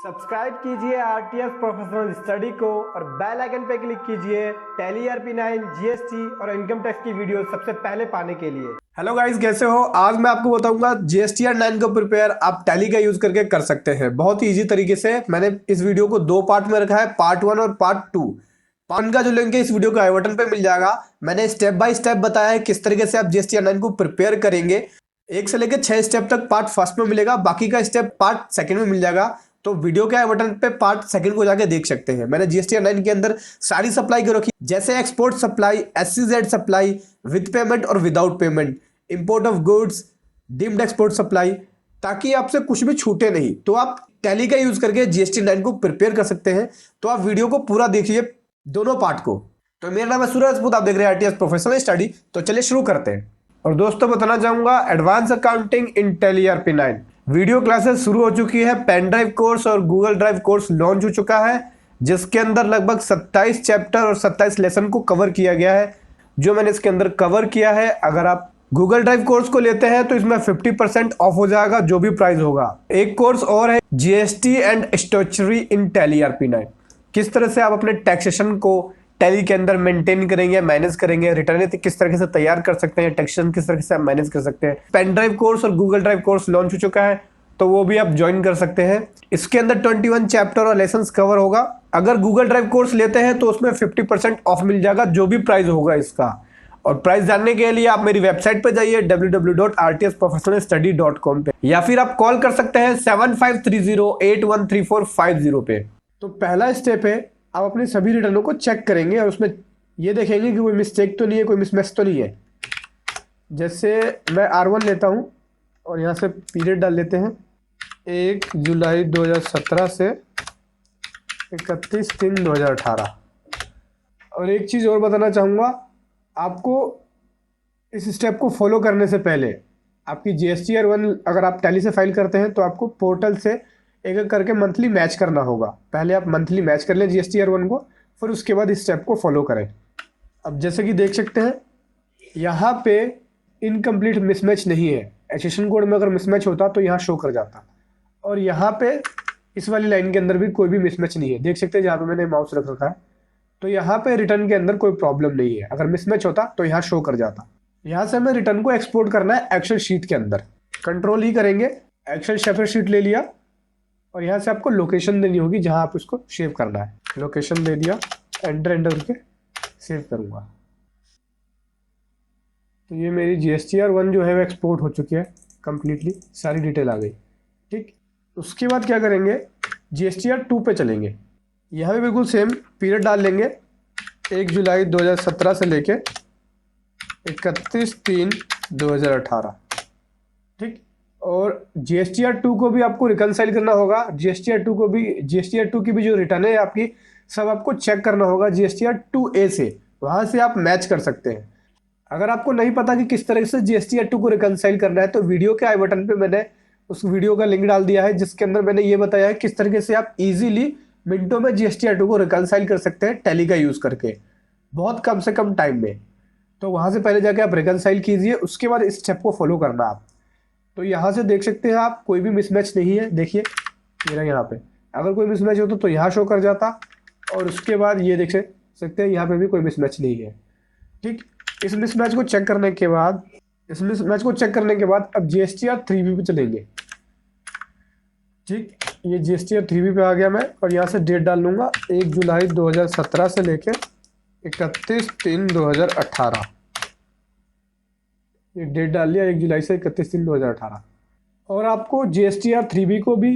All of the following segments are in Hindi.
सब्सक्राइब कीजिए आरटीएस प्रोफेशनल स्टडी को और बेल आइकन पर क्लिक कीजिए टैली आरपी9 जीएसटी और इनकम टैक्स की वीडियो सबसे पहले पाने के लिए। हेलो गाइस, कैसे हो? आज मैं आपको बताऊंगा जीएसटीआर 9 को प्रिपेयर आप टैली का यूज करके कर सकते हैं बहुत ही इजी तरीके से। मैंने इस वीडियो को दो पार्ट में रखा है, पार्ट 1 और पार्ट 2। पार्ट 1 का जो लिंक है इस वीडियो के आई बटन पे मिल जाएगा। मैंने स्टेप बाय स्टेप बताया है किस तरीके से आप जीएसटीआर 9 को प्रिपेयर करेंगे। 1 से लेकर 6 स्टेप तक पार्ट फर्स्ट में मिलेगा, बाकी का स्टेप पार्ट सेकंड में मिल जाएगा। तो वीडियो के आई बटन पे पार्ट सेकंड को जाके देख सकते हैं। मैंने जीएसटीआर 9 के अंदर सारी सप्लाई को रखी, जैसे export supply, SEZ supply, with payment और without payment, import of goods, deemed export supply, ताकि आपसे कुछ भी छूटे नहीं। तो आप टैली का यूज करके जीएसटीआर 9 को प्रिपेयर कर सकते हैं। तो आप वीडियो को पूरा देखिए, दोनों पार्ट को। तो मेरा नाम है सूरज राजपूत, आप देख रहे हैं आरटीएस प्रोफेशनल स्टडी। तो चलिए शुरू करते हैं। और दोस्तों बताना चाहूंगा एडवांस अकाउंटिंग इन टैली आरपी9 वीडियो क्लासेस शुरू हो चुकी है। पेन ड्राइव कोर्स और गूगल ड्राइव कोर्स लॉन्च हो चुका है, जिसके अंदर लगभग 27 चैप्टर और 27 लेसन को कवर किया गया है। जो मैंने इसके अंदर कवर किया है, अगर आप गूगल ड्राइव कोर्स को लेते हैं तो इसमें 50% ऑफ हो जाएगा, जो भी प्राइस होगा। एक कोर्स और है GST and statutory in Tally आरपी9। किस तरह से आप अपने टैक्सेशन को टैली के अंदर मेंटेन करेंगे, मैनेज करेंगे, रिटर्न किस तरह से तैयार कर सकते हैं, टैक्सेशन किस तरह से आप मैनेज कर सकते हैं। पेन ड्राइव कोर्स और गूगल ड्राइव कोर्स लॉन्च हो चुका है, तो वो भी आप ज्वाइन कर सकते हैं। इसके अंदर 21 चैप्टर और लेसन्स कवर होगा। अगर गूगल ड्राइव कोर्स लेते हैं तो उसमें 50% ऑफ मिल जाएगा, जो भी प्राइस होगा इसका। और प्राइस जानने के लिए आप मेरी वेबसाइट पर जाइए www.rtsprofessionalstudy.com पे, या फिर आप कॉल कर सकते हैं 7530813450 पे। तो पहला स्टेप है, आप अपनी सभी रिटर्नों को चेक करेंगे और उसमें ये देखेंगे कि कोई मिस्टेक तो नहीं है, कोई मिसमैच तो नहीं है। जैसे मैं R1 लेता हूँ और यहाँ से पीरियड डाल लेते हैं 1 जुलाई 2017 से 31/3/2018। और एक चीज़ और बताना चाहूँगा, आपको इस स्टेप को फॉलो करने से पहले आपकी जीएसटीआर 1 अगर आप टैली से फाइल करते हैं तो आपको पोर्टल से एक एक करके मंथली मैच करना होगा। पहले आप मंथली मैच कर लें जीएसटीआर 1 को, फिर उसके बाद इस स्टेप को फॉलो करें। अब जैसे कि देख सकते हैं यहाँ पे इनकम्प्लीट मिसमैच नहीं है। एक्सेशन कोड में अगर मिसमैच होता तो यहाँ शो कर जाता, और यहाँ पे इस वाली लाइन के अंदर भी कोई भी मिसमैच नहीं है। देख सकते हैं जहाँ पे मैंने माउस रख रखा है, तो यहाँ पे रिटर्न के अंदर कोई प्रॉब्लम नहीं है। अगर मिसमैच होता तो यहाँ शो कर जाता। यहाँ से हमें रिटर्न को एक्सपोर्ट करना है एक्सेल शीट के अंदर। कंट्रोल ही करेंगे, एक्सेल शेफर शीट ले लिया, और यहाँ से आपको लोकेशन देनी होगी जहाँ आप इसको सेव करना है। लोकेशन दे दिया, एंटर करके सेव करूँगा। तो ये मेरी जीएसटीआर 1 जो है वो एक्सपोर्ट हो चुकी है कंप्लीटली, सारी डिटेल आ गई। ठीक, उसके बाद क्या करेंगे, जीएसटीआर 2 पे चलेंगे। यहाँ भी बिल्कुल सेम पीरियड डाल लेंगे, 1 जुलाई 2017 से लेके 31/3/2018। ठीक, और जीएसटीआर 2 को भी आपको रिकनसाइल करना होगा। जीएसटीआर 2 की भी जो रिटर्न है आपकी, सब आपको चेक करना होगा जीएसटीआर 2A से। वहाँ से आप मैच कर सकते हैं। अगर आपको नहीं पता कि किस तरह से जीएसटीआर 2 को रिकनसाइल करना है, तो वीडियो के आई बटन पे मैंने उस वीडियो का लिंक डाल दिया है, जिसके अंदर मैंने ये बताया है किस तरीके से आप इजीली मिनटों में जीएसटीआर 2 को रिकनसाइल कर सकते हैं टैली का यूज़ करके, बहुत कम से कम टाइम में। तो वहाँ से पहले जाके आप रिकनसाइल कीजिए, उसके बाद इस स्टेप को फॉलो करना आप। तो यहाँ से देख सकते हैं आप, कोई भी मिसमैच नहीं है। देखिए मेरा यहाँ पे अगर कोई मिसमैच होता तो यहाँ शो कर जाता, और उसके बाद ये देख सकते हैं यहाँ पे भी कोई मिसमैच नहीं है। ठीक, इस मिसमैच को चेक करने के बाद अब जीएसटीआर 3B पे चलेंगे। ठीक, ये जीएसटीआर 3B पे आ गया मैं, और यहाँ से डेट डाल लूँगा 1 जुलाई 2017 से लेके 31/3/2018। ये डेट डाल लिया 1 जुलाई से 31/3/2018। और आपको जीएसटीआर 3B को भी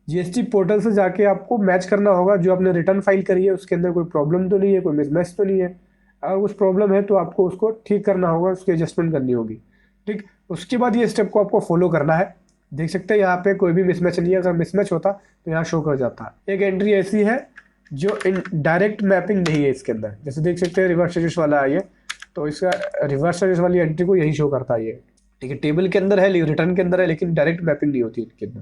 जीएसटी पोर्टल से जाके आपको मैच करना होगा। जो आपने रिटर्न फाइल करी है उसके अंदर कोई प्रॉब्लम तो नहीं है, कोई मिसमैच तो नहीं है। अगर कुछ प्रॉब्लम है तो आपको उसको ठीक करना होगा, उसकी एडजस्टमेंट करनी होगी। ठीक, उसके बाद ये स्टेप को आपको फॉलो करना है। देख सकते हैं यहाँ पे कोई भी मिसमैच नहीं है। अगर मिसमैच होता तो यहाँ शो कर जाता। एक एंट्री ऐसी है जो डायरेक्ट मैपिंग नहीं है इसके अंदर। जैसे देख सकते हैं रिवर्स चार्जेस वाला है ये, तो इसका रिवर्स चार्जेस वाली एंट्री को यही शो करता है ये। ठीक है, टेबल के अंदर है, रिटर्न के अंदर है, लेकिन डायरेक्ट मैपिंग नहीं होती इनके अंदर।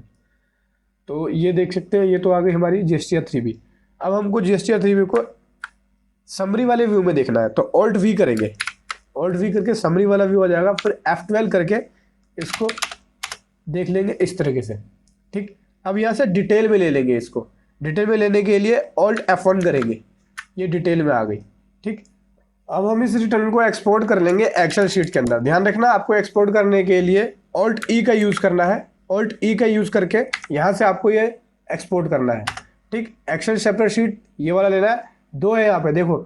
तो ये देख सकते हैं, ये तो आ गई हमारी जीएसटीआर 3B। अब हमको जीएसटीआर 3B को समरी वाले व्यू में देखना है, तो ऑल्ट V करेंगे। ऑल्ट V करके समरी वाला व्यू आ जाएगा, फिर F12 करके इसको देख लेंगे इस तरीके से। ठीक, अब यहाँ से डिटेल में ले लेंगे इसको। डिटेल में लेने के लिए Alt F1 करेंगे, ये डिटेल में आ गई। ठीक, अब हम इस रिटर्न को एक्सपोर्ट कर लेंगे एक्सेल शीट के अंदर। ध्यान रखना, आपको एक्सपोर्ट करने के लिए Alt E का यूज़ करना है। Alt E का यूज़ करके यहाँ से आपको ये एक्सपोर्ट करना है। ठीक, एक्सेल सेपरेट शीट ये वाला लेना है। दो है यहाँ पे, देखो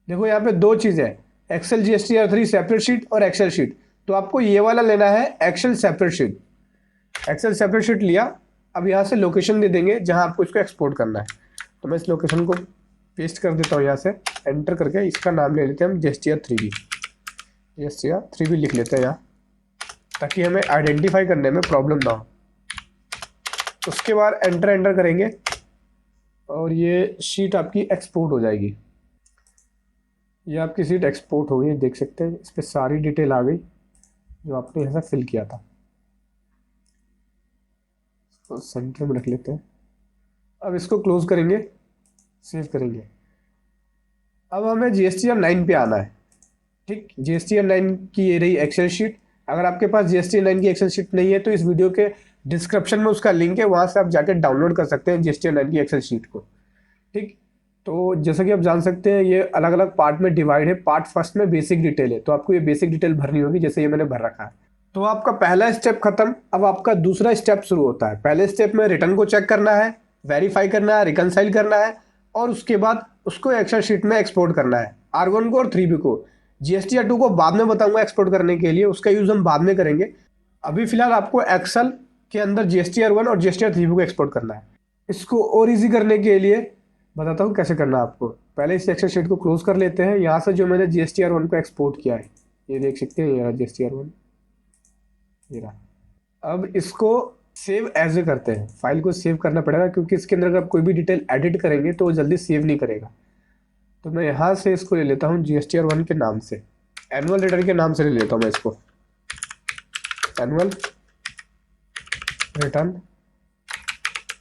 देखो यहाँ पे दो चीज़ें हैं, एक्सेल GSTR3 सेपरेट शीट और एक्सेल शीट। तो आपको ये वाला लेना है excel separate sheet. Excel separate sheet लिया, अब यहाँ से लोकेशन दे देंगे जहाँ आपको इसको एक्सपोर्ट करना है। तो मैं इस लोकेशन को पेस्ट कर देता हूँ, यहाँ से एंटर करके इसका नाम ले लेते हैं हम GSTR3B। GSTR3B लिख लेते हैं यहाँ, ताकि हमें आइडेंटिफाई करने में प्रॉब्लम ना हो। उसके बाद एंटर करेंगे और ये शीट आपकी एक्सपोर्ट हो जाएगी। ये आपकी शीट एक्सपोर्ट हो गई, देख सकते हैं इस पर सारी डिटेल आ गई जो आपने यहाँ से फिल किया था। तो सेंटर में रख लेते हैं। अब इसको क्लोज करेंगे, सेव करेंगे। अब हमें GSTR9 पे आना है। ठीक, GSTR9 की ये रही एक्सेल शीट। अगर आपके पास GSTR9 की एक्सेल शीट नहीं है तो इस वीडियो के डिस्क्रिप्शन में उसका लिंक है, वहाँ से आप जाकर डाउनलोड कर सकते हैं GSTR9 की एक्सेल शीट को। ठीक, तो जैसा कि आप जान सकते हैं ये अलग अलग पार्ट में डिवाइड है। पार्ट फर्स्ट में बेसिक डिटेल है, तो आपको ये बेसिक डिटेल भरनी होगी, जैसे ये मैंने भर रखा है। तो आपका पहला स्टेप खत्म, अब आपका दूसरा स्टेप शुरू होता है। पहले स्टेप में रिटर्न को चेक करना है, वेरीफाई करना है, रिकनसाइल करना है और उसके बाद उसको एक्सेल शीट में एक्सपोर्ट करना है, R1 को और 3B को। GSTR2 को बाद में बताऊंगा एक्सपोर्ट करने के लिए, उसका यूज़ हम बाद में करेंगे। अभी फिलहाल आपको एक्सेल के अंदर GSTR1 और GSTR3B को एक्सपोर्ट करना है। इसको और ईजी करने के लिए बताता हूँ कैसे करना है आपको। पहले इस एक्सेल शीट को क्लोज कर लेते हैं। यहाँ से जो मैंने GSTR1 को एक्सपोर्ट किया है, ये देख सकते हैं, ये GSTR1 ये रहा। अब इसको सेव एज ए करते हैं। फाइल को सेव करना पड़ेगा क्योंकि इसके अंदर अगर आप कोई भी डिटेल एडिट करेंगे तो वो जल्दी सेव नहीं करेगा। तो मैं यहाँ से इसको ले लेता हूँ GSTR1 के नाम से, एनुअल रिटर्न के नाम से ले लेता हूँ मैं इसको, एनुअल रिटर्न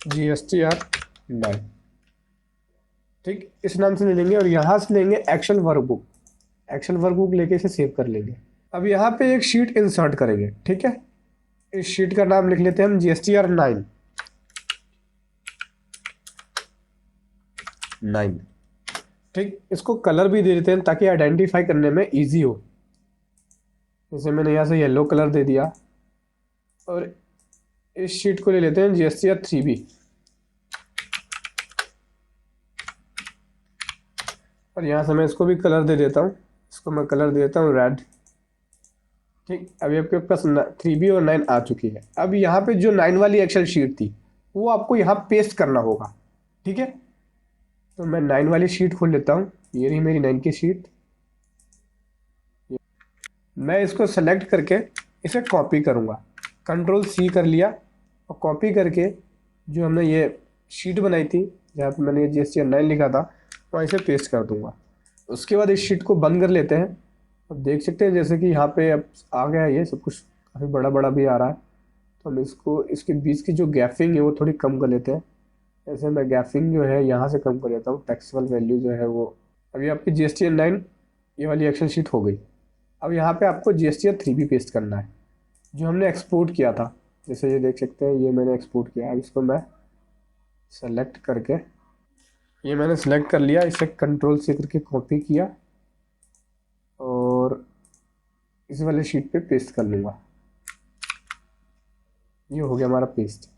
GSTR9। ठीक, इस नाम से ले लेंगे और यहाँ से लेंगे एक्सेल वर्कबुक। एक्सेल वर्कबुक लेके इसे सेव कर लेंगे। अब यहाँ पे एक शीट इंसर्ट करेंगे। ठीक है, इस शीट का नाम लिख लेते हैं हम GSTR9। ठीक, इसको कलर भी दे देते हैं ताकि आइडेंटिफाई करने में इजी हो। जैसे मैंने यहाँ से येलो कलर दे दिया और इस शीट को ले लेते हैं GSTR3B और यहाँ से मैं इसको भी कलर दे देता हूँ। इसको मैं कलर दे देता हूँ रेड। ठीक, अभी आपके पास 3B और 9 आ चुकी है। अब यहाँ पे जो 9 वाली एक्सेल शीट थी वो आपको यहाँ पेस्ट करना होगा। ठीक है, तो मैं 9 वाली शीट खोल लेता हूँ। ये रही मेरी 9 की शीट। मैं इसको सेलेक्ट करके इसे कॉपी करूँगा। Ctrl+C कर लिया और कॉपी करके जो हमने ये शीट बनाई थी जहाँ पे मैंने GSTR9 लिखा था वहाँ इसे पेस्ट कर दूँगा। उसके बाद इस शीट को बंद कर लेते हैं। अब देख सकते हैं जैसे कि यहाँ पे अब आ गया है, ये सब कुछ काफ़ी बड़ा बड़ा भी आ रहा है। तो हम इसको, इसके बीच की जो गैपिंग है वो थोड़ी कम कर लेते हैं। ऐसे मैं गैपिंग जो है यहाँ से कम कर लेता हूँ। टेक्सुअल वैल्यू जो है वो, अभी आपकी GSTR9 ये वाली एक्सेल शीट हो गई। अब यहाँ पे आपको GSTR3B पेस्ट करना है जो हमने एक्सपोर्ट किया था। जैसे ये देख सकते हैं, ये मैंने एक्सपोर्ट किया। अब इसको मैं सेलेक्ट करके, ये मैंने सेलेक्ट कर लिया, इसे Ctrl+C करके कॉपी किया और इस वाले शीट पे पेस्ट कर लूँगा। ये हो गया हमारा पेस्ट।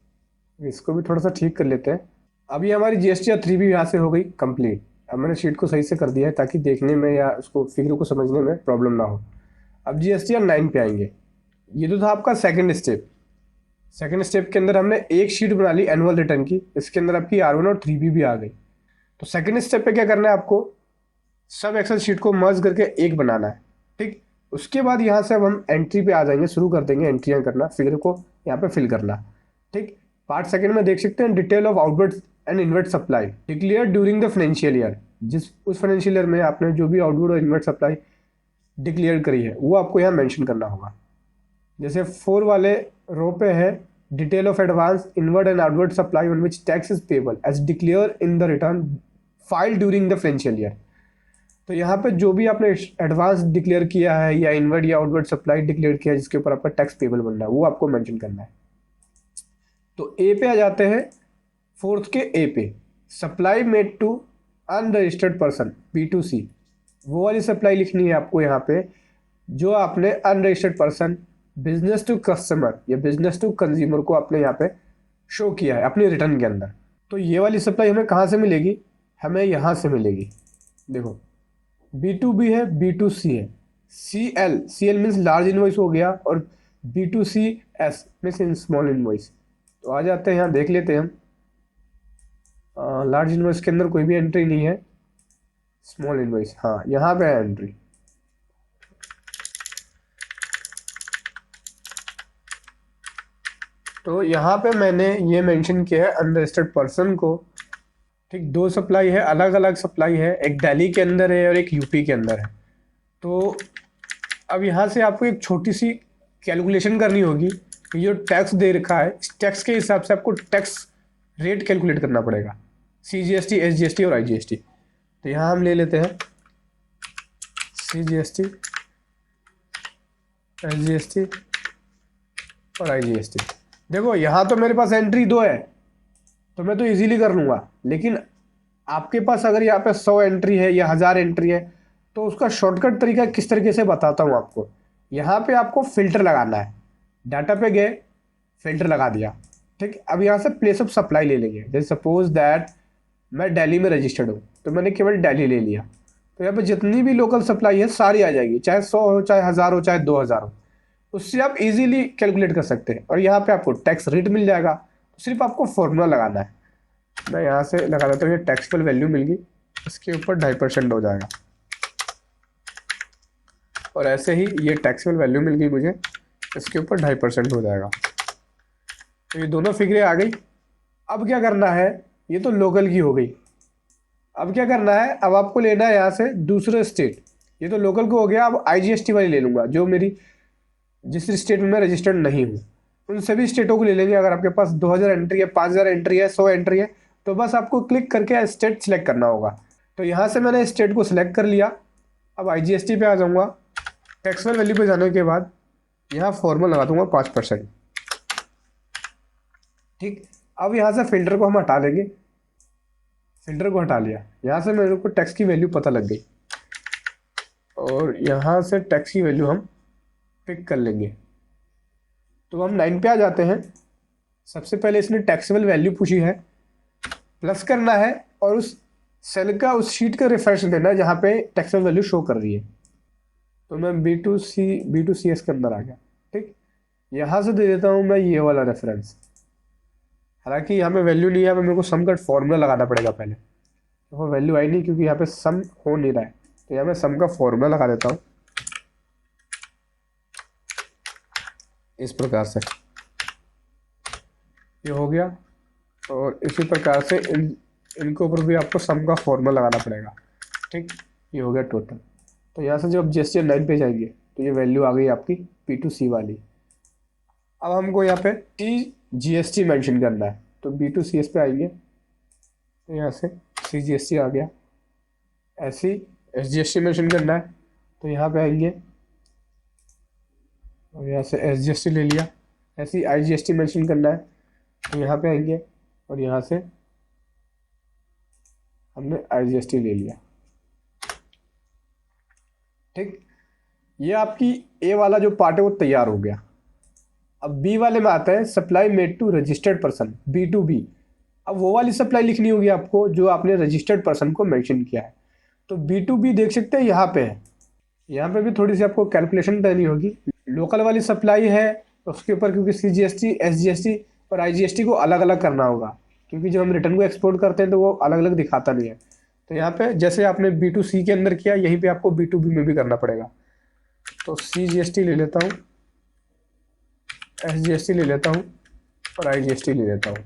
इसको भी थोड़ा सा ठीक कर लेते हैं। अभी हमारी GSTR3B यहाँ से हो गई कंप्लीट। अब मैंने शीट को सही से कर दिया है ताकि देखने में या उसको फिगर को समझने में प्रॉब्लम ना हो। अब GSTR9 पे आएंगे। ये तो था आपका सेकंड स्टेप। सेकंड स्टेप के अंदर हमने एक शीट बना ली एनुअल रिटर्न की, इसके अंदर आपकी R1 और 3B भी आ गई। तो सेकंड स्टेप पे क्या करना है, आपको सब एक्सेल शीट को मर्ज करके एक बनाना है। ठीक, उसके बाद यहाँ से अब हम एंट्री पे आ जाएंगे, शुरू कर देंगे एंट्रियाँ करना, फिगर को यहाँ पे फिल करना। ठीक, पार्ट सेकंड में देख सकते हैं detail of outward and inward supply declare during the financial year. उस फाइनेंशियल ईयर में आपने जो भी आउटवर्ड और इनवर्ड सप्लाई डिक्लेयर करी है वो आपको यहाँ मेंशन करना होगा। जैसे 4 वाले रो पे है detail of advance inward and outward supply on which tax is payable as declare in the return file during the financial year. तो यहाँ पे जो भी आपने एडवांस डिक्लेयर किया है या इनवर्ड या आउटवर्ड सप्लाई डिक्लेयर किया है जिसके ऊपर आपका टैक्स पेबल बनना है वो आपको मेंशन करना है। तो ए पे आ जाते हैं, फोर्थ के ए पे। Supply made to unregistered person B2C, वो वाली सप्लाई लिखनी है आपको यहाँ पे जो आपने unregistered person, business to customer या बिजनेस टू कंज्यूमर को आपने यहाँ पे शो किया है अपने रिटर्न के अंदर। तो ये वाली सप्लाई हमें कहाँ से मिलेगी, हमें यहाँ से मिलेगी। देखो B2B है, B2C है, CL मीन्स लार्ज इनवॉइस हो गया और B2CS मीन्स स्मॉल इनवॉइस। तो आ जाते हैं यहाँ, देख लेते हैं हम। लार्ज इनवॉइस के अंदर कोई भी एंट्री नहीं है, स्मॉल इनवॉइस हाँ यहाँ पे है एंट्री। तो यहाँ पे मैंने ये मेंशन किया है अनरजिस्टर्ड पर्सन को। ठीक, दो सप्लाई है, अलग अलग सप्लाई है, एक दिल्ली के अंदर है और एक यूपी के अंदर है। तो अब यहाँ से आपको एक छोटी सी कैलकुलेशन करनी होगी। ये जो टैक्स दे रखा है इस टैक्स के हिसाब से आपको टैक्स रेट कैलकुलेट करना पड़ेगा, CGST, SGST और IGST। तो यहाँ हम ले लेते हैं CGST, SGST और IGST। देखो यहाँ तो मेरे पास एंट्री 2 है तो मैं तो इजीली कर लूँगा, लेकिन आपके पास अगर यहाँ पे 100 एंट्री है या 1000 एंट्री है तो उसका शॉर्टकट तरीका किस तरीके से बताता हूँ आपको। यहाँ पे आपको फिल्टर लगाना है, डाटा पे गए, फिल्टर लगा दिया। ठीक, अब यहाँ से प्लेस ऑफ सप्लाई ले लेंगे। जैसे सपोज दैट मैं दिल्ली में रजिस्टर्ड हूँ तो मैंने केवल दिल्ली ले लिया, तो यहाँ पे जितनी भी लोकल सप्लाई है सारी आ जाएगी, चाहे 100 हो, चाहे 1000 हो, चाहे 2000 हो। उससे आप इजीली कैलकुलेट कर सकते हैं और यहाँ पे आपको टैक्स रेट मिल जाएगा। तो सिर्फ आपको फॉर्मूला लगाना है। मैं यहाँ से लगा देता हूँ, ये टैक्सेबल वैल्यू मिल गई, इसके ऊपर 2.5% हो जाएगा और ऐसे ही ये टैक्सेबल वैल्यू मिल गई मुझे, इसके ऊपर 2.5% हो जाएगा। तो ये दोनों फिगरें आ गई। अब क्या करना है, ये तो लोकल की हो गई। अब क्या करना है, अब आपको लेना है यहाँ से दूसरे स्टेट। ये तो लोकल को हो गया, अब IGST वाली ले लूँगा जो मेरी जिस स्टेट में मैं रजिस्टर्ड नहीं हूँ उन सभी स्टेटों को ले लेंगे। अगर आपके पास 2000 एंट्री है, 5000 एंट्री है, 100 एंट्री है तो बस आपको क्लिक करके स्टेट सिलेक्ट करना होगा। तो यहाँ से मैंने स्टेट को सिलेक्ट कर लिया। अब IGST पे आ जाऊँगा, टैक्सेबल वैल्यू पे जाने के बाद यहाँ फॉर्मूला लगा दूंगा 5%। ठीक, अब यहाँ से फिल्टर को हम हटा लेंगे, फिल्टर को हटा लिया। यहाँ से मेरे को टैक्स की वैल्यू पता लग गई और यहाँ से टैक्स की वैल्यू हम पिक कर लेंगे। तो हम 9 पे आ जाते हैं। सबसे पहले इसने टैक्सेबल वैल्यू पूछी है, प्लस करना है और उस सेल का, उस शीट का रिफ्रेश देना है जहाँ पे टैक्सेबल वैल्यू शो कर रही है। तो मैं B2CS के अंदर आ गया। ठीक, यहाँ से दे देता हूँ मैं ये वाला रेफरेंस। हालांकि यहाँ पे वैल्यू नहीं है, मेरे को सम का फॉर्मूला लगाना पड़ेगा पहले। तो वो वैल्यू आई नहीं क्योंकि यहाँ पे सम हो नहीं रहा है, तो यहाँ मैं सम का फॉर्मूला लगा देता हूँ इस प्रकार से। ये हो गया और इसी प्रकार से इनके ऊपर भी आपको सम का फॉर्मूला लगाना पड़ेगा। ठीक, ये हो गया टोटल। तो यहाँ से जब GST 9 पे जाएंगे तो ये वैल्यू आ गई आपकी B2C वाली। अब हमको यहाँ पे CGST मेंशन करना है, तो B2CS पे आएंगे तो यहाँ से CGST आ गया। ऐसे ही SGST मेंशन करना है तो यहाँ पे आएंगे और यहाँ से SGST ले लिया। ऐसे ही IGST मेंशन करना है तो यहाँ पे आएंगे और यहाँ से हमने IGST ले लिया। ठीक, ये आपकी A वाला जो पार्ट है वो तैयार हो गया। अब B वाले में आता है supply made to registered person, B2B। अब वो वाली सप्लाई लिखनी होगी आपको जो आपने रजिस्टर्ड पर्सन को मेंशन किया है। तो B2B देख सकते हैं यहाँ पे है, यहाँ पे भी थोड़ी सी आपको कैलकुलेशन करनी होगी। लोकल वाली सप्लाई है उसके ऊपर क्योंकि CGST, SGST और IGST को अलग अलग करना होगा, क्योंकि जब हम रिटर्न को एक्सपोर्ट करते हैं तो वो अलग अलग दिखाता नहीं है। तो यहाँ पे जैसे आपने B2C के अंदर किया यहीं पे आपको B2B में भी करना पड़ेगा। तो CGST ले लेता हूँ, SGST ले लेता हूँ और IGST ले लेता हूँ।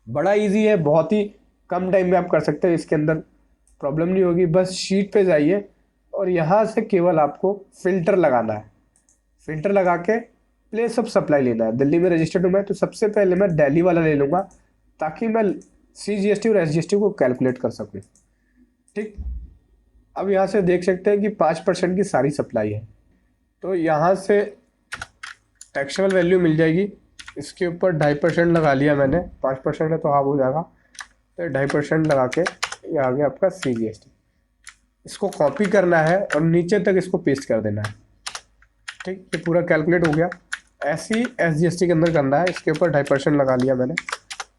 बड़ा इजी है, बहुत ही कम टाइम में आप कर सकते हैं, इसके अंदर प्रॉब्लम नहीं होगी। बस शीट पे जाइए और यहाँ से केवल आपको फिल्टर लगाना है। फिल्टर लगा के प्लेस ऑफ सप्लाई लेना है। दिल्ली में रजिस्टर्ड हूँ मैं तो सबसे पहले मैं दिल्ली वाला ले लूँगा ताकि मैं CGST और SGST को कैलकुलेट कर सकूँ। ठीक, अब यहाँ से देख सकते हैं कि 5% की सारी सप्लाई है, तो यहाँ से टैक्सेबल वैल्यू मिल जाएगी। इसके ऊपर 2.5% लगा लिया मैंने, 5% है तो हाफ हो जाएगा। तो 2.5% लगा के ये आ गया आपका CGST। इसको कॉपी करना है और नीचे तक इसको पेस्ट कर देना है। ठीक, ये पूरा कैलकुलेट हो गया। ऐसे ही SGST के अंदर करना है। इसके ऊपर 2.5% लगा लिया मैंने।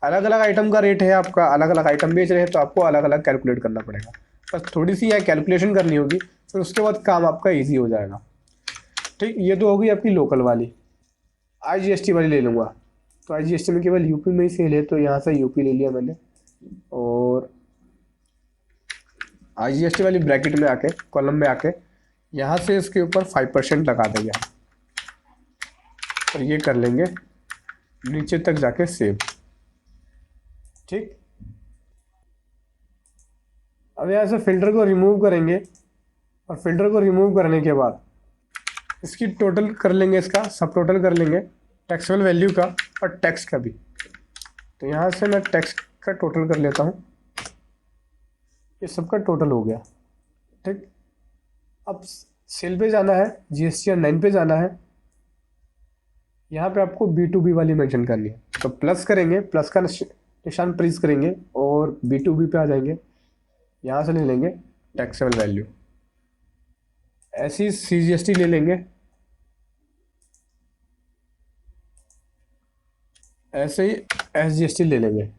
अलग अलग आइटम का रेट है आपका, अलग अलग आइटम बेच रहे हैं तो आपको अलग अलग कैलकुलेट करना पड़ेगा। बस थोड़ी सी यहाँ कैलकुलेशन करनी होगी, फिर उसके बाद काम आपका ईजी हो जाएगा। ठीक, ये तो होगी आपकी लोकल वाली। IGST वाली ले लूँगा, तो IGST में केवल यूपी में ही सेल है, तो यहाँ से यूपी ले लिया मैंने। और IGST वाली ब्रैकेट में आके, कॉलम में आके, यहाँ से इसके ऊपर 5% लगा देंगे और ये कर लेंगे नीचे तक जाके सेव। ठीक, अब यहाँ से फिल्टर को रिमूव करेंगे और फिल्टर को रिमूव करने के बाद इसकी टोटल कर लेंगे, इसका सब टोटल कर लेंगे, टैक्सेबल वैल्यू का और टैक्स का भी। तो यहाँ से मैं टैक्स का टोटल कर लेता हूँ, ये सबका टोटल हो गया। ठीक, अब सेल पे जाना है, GSTR 9 पे जाना है। यहाँ पे आपको B2B वाली मेंशन करनी है, तो प्लस करेंगे, प्लस का निशान प्रेस करेंगे और B2B पे आ जाएंगे। यहाँ से ले लेंगे टैक्सेबल वैल्यू, ऐसी CGST ले लेंगे, ऐसे ही SGST ले लेंगे।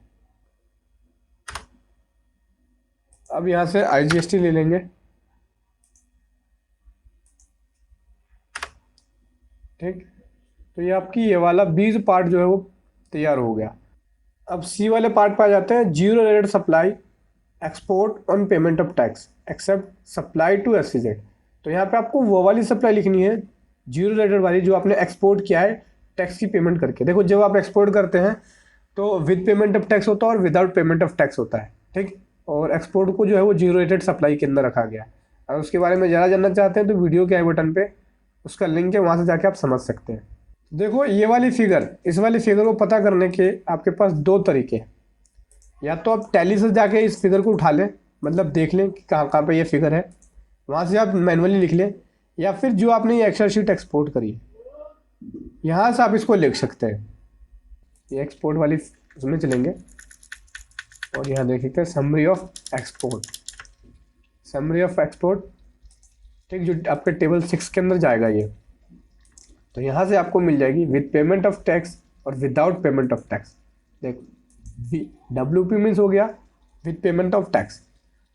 अब यहाँ से IGST ले लेंगे। ठीक, तो ये आपकी ये वाला 20 पार्ट जो है वो तैयार हो गया। अब C वाले पार्ट पे आ जाते हैं। Zero rate supply export on payment of tax except supply to SEZ। तो यहाँ पे आपको वो वाली सप्लाई लिखनी है, जीरो रेटेड वाली, जो आपने एक्सपोर्ट किया है टैक्स की पेमेंट करके। देखो, जब आप एक्सपोर्ट करते हैं तो विद पेमेंट ऑफ टैक्स होता है और विदाउट पेमेंट ऑफ टैक्स होता है। ठीक, और एक्सपोर्ट को जो है वो जीरो रेटेड सप्लाई के अंदर रखा गया है। अगर उसके बारे में ज़्यादा जानना चाहते हैं तो वीडियो के आई बटन पे उसका लिंक है, वहाँ से जाके आप समझ सकते हैं। देखो, ये वाली फिगर, इस वाली फिगर को पता करने के आपके पास दो तरीके हैं। या तो आप टैली से जाके इस फिगर को उठा लें, मतलब देख लें कि कहाँ कहाँ पे ये फिगर है, वहाँ से आप मैनुअली लिख लें, या फिर जो आपने ये एक्सेल शीट एक्सपोर्ट करी है यहाँ से आप इसको लिख सकते हैं। ये एक्सपोर्ट वाली उसमें चलेंगे और यहाँ देख सकते हैं summary of export, summary of export. ठीक, जो आपके टेबल 6 के अंदर जाएगा ये, तो यहाँ से आपको मिल जाएगी विद पेमेंट ऑफ टैक्स और विदाउट पेमेंट ऑफ टैक्स। देख, WP मीन्स हो गया विद पेमेंट ऑफ टैक्स,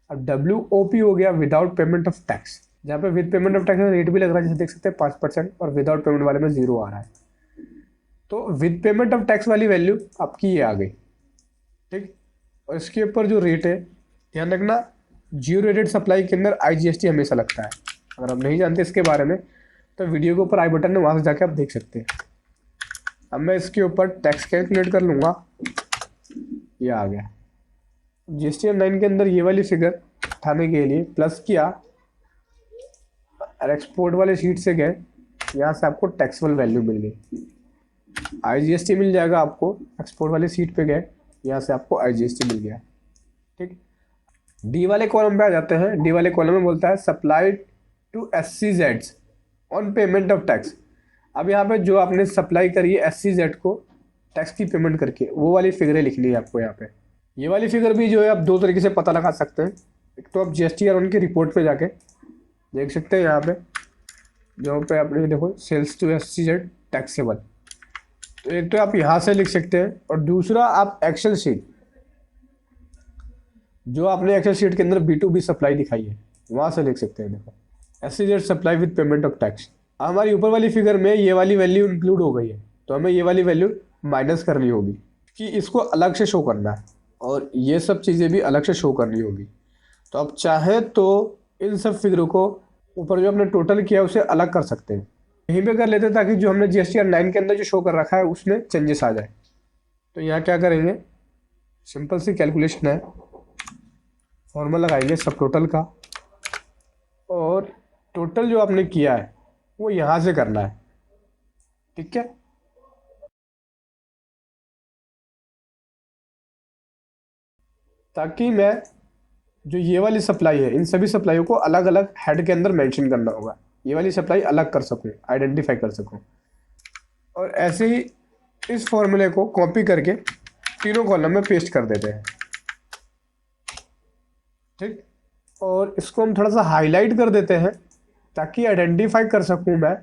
अब WOP हो गया विदाउट पेमेंट ऑफ टैक्स। जहाँ पे with payment of tax rate भी लग रहा है, जैसे देख सकते हैं 5%, और विदाउट पेमेंट वाले में 0 आ रहा है। तो विद पेमेंट ऑफ टैक्स वाली वैल्यू आपकी ये आ गई। ठीक, और इसके ऊपर जो रेट है, ध्यान रखना, जीरो रेटेड सप्लाई के अंदर IGST हमेशा लगता है। अगर आप नहीं जानते इसके बारे में तो वीडियो के ऊपर आई बटन है, वहाँ से जाके आप देख सकते हैं। अब मैं इसके ऊपर टैक्स कैलकुलेट कर लूँगा, ये आ गया। GSTR 9 के अंदर ये वाली फिगर उठाने के लिए प्लस किया और एक्सपोर्ट वाले शीट से गए, यहाँ से आपको टैक्सेबल वैल्यू मिल गई। IGST मिल जाएगा आपको, एक्सपोर्ट वाले सीट पे गए, यहाँ से आपको IGST मिल गया। ठीक, D वाले कॉलम पे आ जाते हैं। D वाले कॉलम में बोलता है supply to SEZ on payment of tax. अब यहाँ पे जो आपने सप्लाई करी है SEZ को टैक्स की पेमेंट करके, वो वाली फिगरें लिखनी है आपको यहाँ पे। ये वाली फिगर भी जो है आप दो तरीके से पता लगा सकते हैं। एक तो आप GSTR उनकी रिपोर्ट पे जाके देख सकते हैं, यहाँ पे जो पे आपने देखो सेल्स टू SEZ टैक्सेबल, तो एक तो आप यहाँ से लिख सकते हैं, और दूसरा आप एक्सेल शीट, जो आपने एक्सेल शीट के अंदर B2B सप्लाई दिखाई है वहाँ से लिख सकते हैं। देखो, SEZ supply with payment of tax. हमारी ऊपर वाली फिगर में ये वाली वैल्यू इंक्लूड हो गई है, तो हमें ये वाली वैल्यू माइनस करनी होगी कि इसको अलग से शो करना है, और ये सब चीज़ें भी अलग से शो करनी होगी। तो आप चाहें तो इन सब फिगरों को ऊपर जो हमने टोटल किया उसे अलग कर सकते हैं, यहीं पे कर लेते हैं, ताकि जो हमने GSTR 9 के अंदर जो शो कर रखा है उसमें चेंजेस आ जाए। तो यहाँ क्या करेंगे, सिंपल सी कैलकुलेशन है, फॉर्मूला लगाएंगे सब टोटल का, और टोटल जो आपने किया है वो यहाँ से करना है। ठीक है, ताकि मैं जो ये वाली सप्लाई है, इन सभी सप्लाईयों को अलग अलग हेड के अंदर मेंशन करना होगा, ये वाली सप्लाई अलग कर सकूं, आइडेंटिफाई कर सकूं। और ऐसे ही इस फॉर्मूले को कॉपी करके तीनों कॉलम में पेस्ट कर देते हैं। ठीक। और इसको हम थोड़ा सा हाईलाइट कर देते हैं ताकि आइडेंटिफाई कर सकूं मैं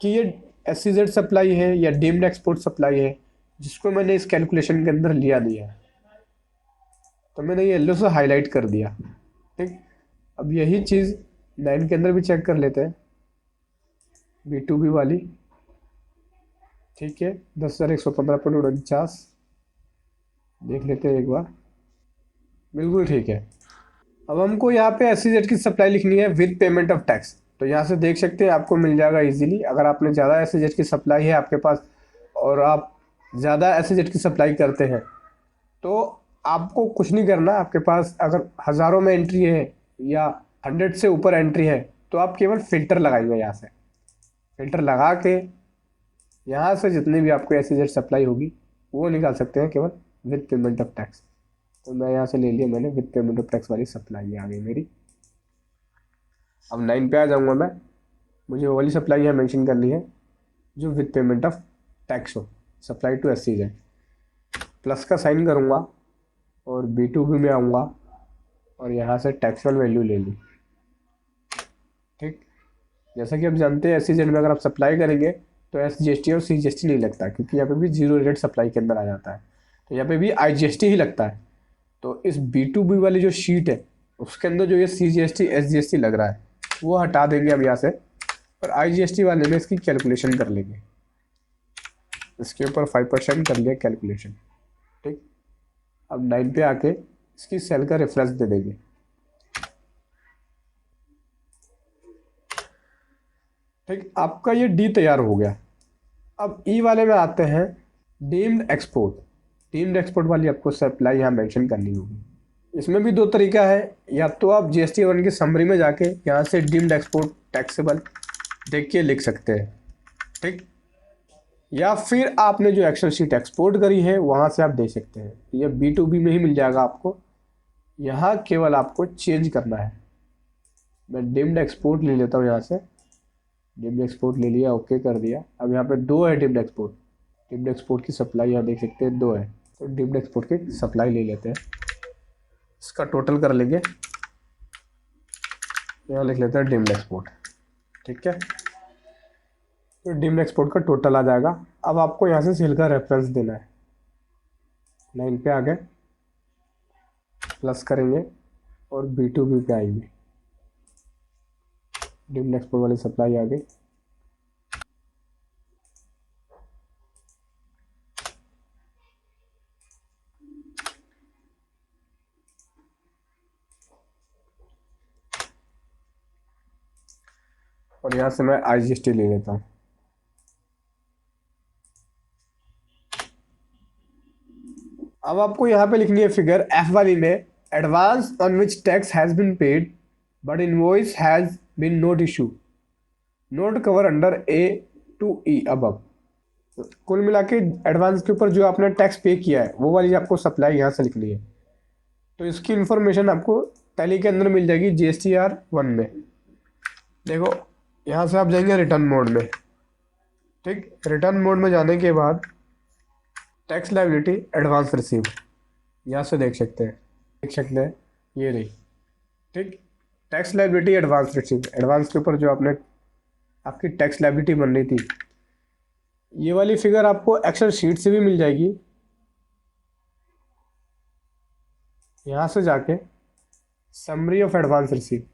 कि ये SEZ सप्लाई है या डीम्ड एक्सपोर्ट सप्लाई है, जिसको मैंने इस कैलकुलेशन के अंदर लिया नहीं है। तो मैंने ये येलो से हाईलाइट कर दिया। ठीक। अब यही चीज़ 9 के अंदर भी चेक कर लेते हैं, B2B वाली। ठीक है, 10,115.49 देख लेते हैं एक बार। बिल्कुल ठीक है। अब हमको यहाँ पे SEZ की सप्लाई लिखनी है विद पेमेंट ऑफ टैक्स। तो यहाँ से देख सकते हैं, आपको मिल जाएगा इजीली। अगर आपने ज़्यादा SEZ की सप्लाई है आपके पास और आप ज़्यादा SEZ की सप्लाई करते हैं तो आपको कुछ नहीं करना। आपके पास अगर हज़ारों में एंट्री है या 100 से ऊपर एंट्री है तो आप केवल फ़िल्टर लगाइए। यहाँ से फ़िल्टर लगा के यहाँ से जितनी भी आपको SEZ सप्लाई होगी वो निकाल सकते हैं केवल विद पेमेंट ऑफ टैक्स। तो मैं यहाँ से ले लिया मैंने विद पेमेंट ऑफ टैक्स वाली सप्लाई आ गई मेरी। अब 9 पे आ जाऊँगा मैं। मुझे वो वाली सप्लाई यहाँ मेंशन करनी है जो विद पेमेंट ऑफ टैक्स हो, सप्लाई टू SEZ। प्लस का साइन करूँगा और B2B में आऊँगा और यहाँ से टैक्सुअल वैल्यू ले ली। ठीक। जैसा कि आप जानते हैं SEZ में अगर आप सप्लाई करेंगे तो SGST और CGST नहीं लगता, क्योंकि यहाँ पे भी जीरो रेट सप्लाई के अंदर आ जाता है। तो यहाँ पे भी IGST ही लगता है। तो इस B2B वाली जो शीट है उसके अंदर जो ये CGST SGST लग रहा है वो हटा देंगे हम यहाँ से, और IGST वाले में इसकी कैलकुलेशन कर लेंगे। इसके ऊपर 5% कर लिया कैलकुलेशन। ठीक। अब 9 पे आके इसकी सेल का रेफरेंस दे देंगे। ठीक। आपका ये डी तैयार हो गया। अब ई वाले में आते हैं, डीम्ड एक्सपोर्ट। डीम्ड एक्सपोर्ट वाली आपको सप्लाई यहाँ मेंशन करनी होगी। इसमें भी दो तरीका है, या तो आप GST 1 की समरी में जाके यहाँ से डीम्ड एक्सपोर्ट टैक्सेबल देख के लिख सकते हैं। ठीक। या फिर आपने जो एक्सेल शीट एक्सपोर्ट करी है वहाँ से आप दे सकते हैं। ये B2B में ही मिल जाएगा आपको, यहाँ केवल आपको चेंज करना है। मैं डीम्ड एक्सपोर्ट ले लेता हूँ यहाँ से। डीम्ड एक्सपोर्ट ले लिया, ओके कर दिया। अब यहाँ पे 2 है डीम्ड एक्सपोर्ट। डीम्ड एक्सपोर्ट की सप्लाई यहाँ देख सकते हैं 2 है। तो डीम्ड एक्सपोर्ट की सप्लाई ले लेते हैं, इसका टोटल कर लेंगे। यहाँ लिख लेते हैं डीम्ड एक्सपोर्ट। ठीक है, तो डीम्ड एक्सपोर्ट का टोटल आ जाएगा। अब आपको यहाँ से सेल का रेफरेंस देना है। 9 पे आ गए, प्लस करेंगे और B2B पे आएंगे। डीम्ड एक्सपोर्ट वाली सप्लाई आ गई। और यहाँ से मैं IGST ले लेता हूँ। अब आपको यहाँ पे लिखनी है फिगर F वाली में, advance on which tax has been paid but invoice has been not issue, not cover under A to E above. कुल मिला के एडवांस के ऊपर जो आपने टैक्स पे किया है वो वाली आपको सप्लाई यहाँ से लिखनी है। तो इसकी इंफॉर्मेशन आपको टैली के अंदर मिल जाएगी GSTR 1 में। देखो, यहाँ से आप जाएंगे रिटर्न मोड में। ठीक। रिटर्न मोड में जाने के बाद टैक्स लायबिलिटी एडवांस रिसीव, यहाँ से देख सकते हैं ये रही। ठीक। Tax liability advance receive, advance के ऊपर जो आपने आपकी टैक्स लायबिलिटी बन रही थी, ये वाली फिगर आपको एक्सेल शीट से भी मिल जाएगी। यहाँ से जाके समरी ऑफ एडवांस रिसीव।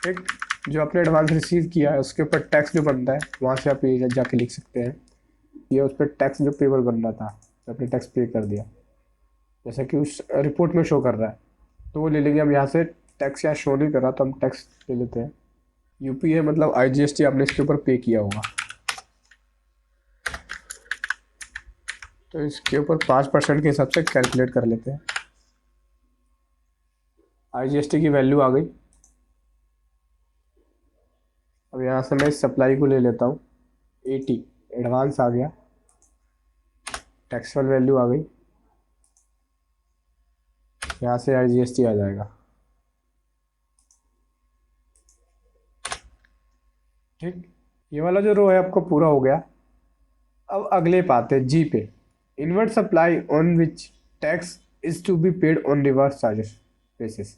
ठीक। जो आपने एडवांस रिसीव किया है उसके ऊपर टैक्स जो बनता है वहाँ से आप ये जाके लिख सकते हैं। ये उस पर टैक्स जो पेबल बन रहा था तो आपने टैक्स पे कर दिया, जैसा कि उस रिपोर्ट में शो कर रहा है, तो वो ले लेंगे हम। यहाँ से टैक्स यहाँ शो नहीं कर रहा तो हम टैक्स ले लेते हैं। यूपी है मतलब IGST आपने इसके ऊपर पे किया होगा, तो इसके ऊपर 5% के हिसाब से कैलकुलेट कर लेते हैं। IGST की वैल्यू आ गई। अब यहाँ से मैं इस सप्लाई को ले लेता हूँ 80, एडवांस आ गया, टैक्सुअल वैल्यू आ गई, यहाँ से IGST आ जाएगा। ठीक। ये वाला जो रो है आपको पूरा हो गया। अब अगले पे आते हैं, जी पे, inward supply on which tax is to be paid on reverse charges basis.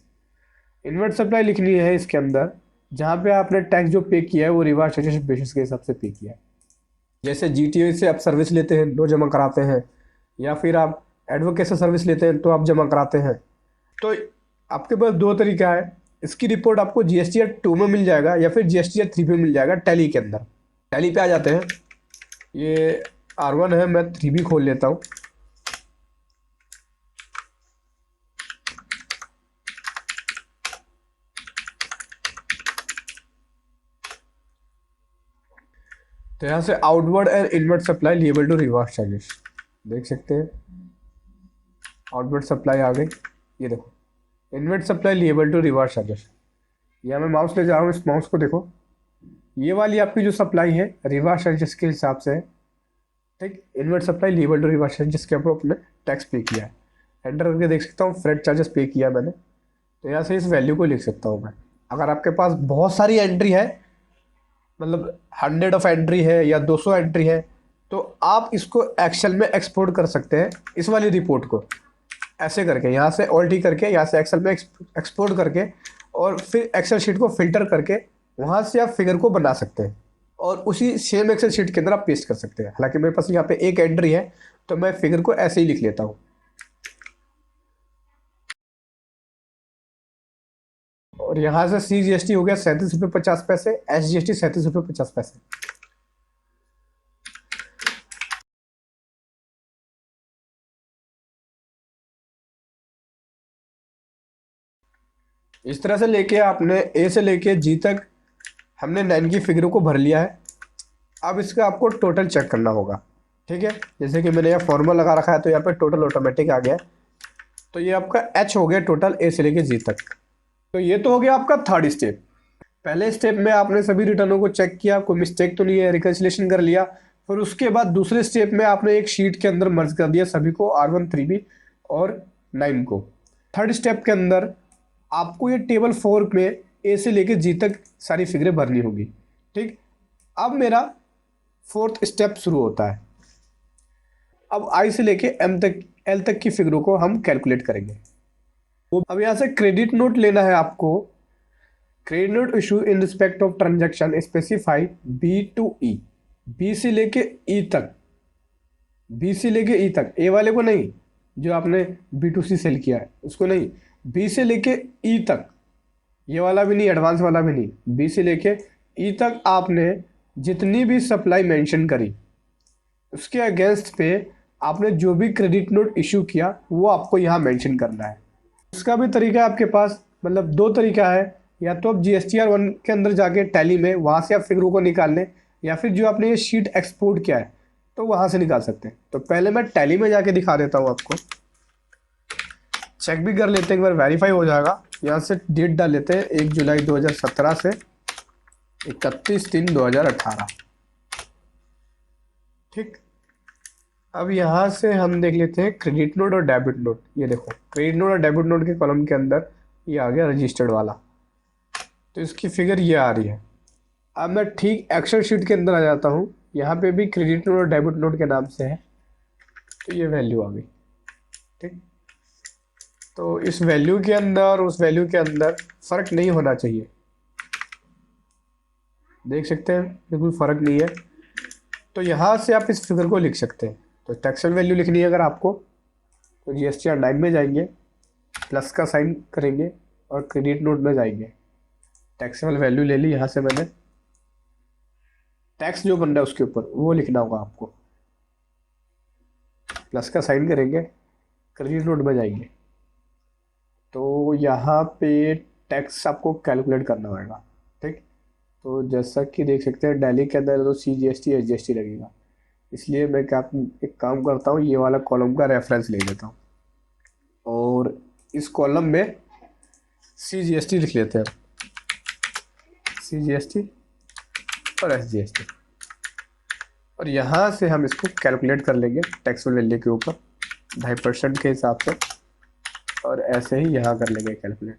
Inward supply लिखनी है इसके अंदर, जहाँ पे आपने टैक्स जो पे किया है वो रिवार्ड चार्जेस बेसिस के हिसाब से पे किया है। जैसे जीटीए से आप सर्विस लेते हैं तो जमा कराते हैं, या फिर आप एडवोकेसी सर्विस लेते हैं तो आप जमा कराते हैं। तो आपके पास दो तरीका है। इसकी रिपोर्ट आपको जीएसटीआर 2 में मिल जाएगा या फिर जीएसटीआर 3 में मिल जाएगा टैली के अंदर। टैली पे आ जाते हैं, ये R1 है, मैं 3 भी खोल लेता हूँ। तो यहाँ से outward and inward supply liable to reverse charges देख सकते हैं। आउटवर्ड सप्लाई आ गई, ये देखो inward supply liable to reverse charges. यहाँ मैं माउस ले जा रहा हूँ, इस माउस को देखो, ये वाली आपकी जो सप्लाई है रिवर्स चार्जेस के हिसाब से है। ठीक, inward supply liable to reverse charges के ऊपर अपने टैक्स पे किया है। एंटर करके देख सकता हूँ फ्रेट चार्जेस पे किया मैंने, तो यहाँ से इस वैल्यू को लिख सकता हूँ मैं। अगर आपके पास बहुत सारी एंट्री है, मतलब 100 ऑफ एंट्री है या 200 एंट्री है, तो आप इसको एक्सेल में एक्सपोर्ट कर सकते हैं। इस वाली रिपोर्ट को ऐसे करके यहाँ से ऑल्ट करके यहाँ से एक्सेल में एक्सपोर्ट करके और फिर एक्सेल शीट को फिल्टर करके वहाँ से आप फिगर को बना सकते हैं और उसी सेम एक्सेल शीट के अंदर आप पेस्ट कर सकते हैं। हालांकि मेरे पास यहाँ पे एक एंट्री है तो मैं फिगर को ऐसे ही लिख लेता हूँ। और यहाँ से CGST हो गया 37 रुपये 50 पैसे, SGST 37 रुपये 50 पैसे। इस तरह से लेके आपने A से लेके G तक हमने 9 की फिगरों को भर लिया है। अब इसका आपको टोटल चेक करना होगा। ठीक है, जैसे कि मैंने यहाँ फॉर्मूला लगा रखा है तो यहाँ पे टोटल ऑटोमेटिक आ गया है। तो ये आपका H हो गया टोटल A से लेके G तक। तो ये तो हो गया आपका थर्ड स्टेप। पहले स्टेप में आपने सभी रिटर्नों को चेक किया, कोई मिस्टेक तो नहीं है, रिकन्सिलेशन कर लिया। फिर उसके बाद दूसरे स्टेप में आपने एक शीट के अंदर मर्ज कर दिया सभी को, R1 3B और 9 को। थर्ड स्टेप के अंदर आपको ये टेबल 4 में A से लेके G तक सारी फिगरें भरनी होगी। ठीक, अब मेरा फोर्थ स्टेप शुरू होता है। अब I से लेके M तक L तक की फिगरों को हम कैलकुलेट करेंगे। अब यहाँ से क्रेडिट नोट लेना है आपको। Credit note issue in respect of transaction specify B to E, B से लेके E तक, B से लेके E तक, A वाले को नहीं, जो आपने B2C सेल किया है उसको नहीं, B से लेके E तक, ये वाला भी नहीं, एडवांस वाला भी नहीं, B से लेके E तक आपने जितनी भी सप्लाई मेंशन करी उसके अगेंस्ट पे आपने जो भी क्रेडिट नोट इशू किया वो आपको यहाँ मेंशन करना है। उसका भी तरीका है आपके पास, मतलब दो तरीका है। या तो आप GSTR 1 के अंदर जाके टैली में वहाँ से आप फिगरों को निकाल लें, या फिर जो आपने ये शीट एक्सपोर्ट किया है तो वहाँ से निकाल सकते हैं। तो पहले मैं टैली में जाके दिखा देता हूँ आपको, चेक भी कर लेते हैं, एक बार वेरीफाई हो जाएगा। यहाँ से डेट डाल लेते हैं 1 जुलाई 2017 से 31/3/2018। ठीक, अब यहाँ से हम देख लेते हैं क्रेडिट नोट और डेबिट नोट। ये देखो क्रेडिट नोट और डेबिट नोट के कॉलम के अंदर ये आ गया रजिस्टर्ड वाला, तो इसकी फिगर ये आ रही है। अब मैं ठीक एक्सेल शीट के अंदर आ जाता हूँ, यहाँ पे भी क्रेडिट नोट और डेबिट नोट के नाम से है, तो ये वैल्यू आ गई। ठीक, तो इस वैल्यू के अंदर उस वैल्यू के अंदर फ़र्क नहीं होना चाहिए, देख सकते हैं बिल्कुल फ़र्क नहीं है। तो यहाँ से आप इस फिगर को लिख सकते हैं। तो टैक्सेबल वैल्यू लिखनी है अगर आपको, तो GSTR 9 में जाएंगे, प्लस का साइन करेंगे और क्रेडिट नोट में जाएंगे। टैक्सेबल वैल्यू ले ली, यहाँ से मैंने टैक्स जो बन रहा है उसके ऊपर वो लिखना होगा आपको, प्लस का साइन करेंगे, क्रेडिट नोट में जाएंगे, तो यहाँ पे टैक्स आपको कैलकुलेट करना होगा। ठीक, तो जैसा कि देख सकते हैं दिल्ली के अंदर तो CGST SGST लगेगा, इसलिए मैं क्या एक काम करता हूँ, ये वाला कॉलम का रेफरेंस ले लेता हूँ और इस कॉलम में CGST लिख लेते हैं, CGST और SGST, और यहाँ से हम इसको कैलकुलेट कर लेंगे टैक्सेबल वैल्यू के ऊपर 2.5% के हिसाब से, और ऐसे ही यहाँ कर लेंगे कैलकुलेट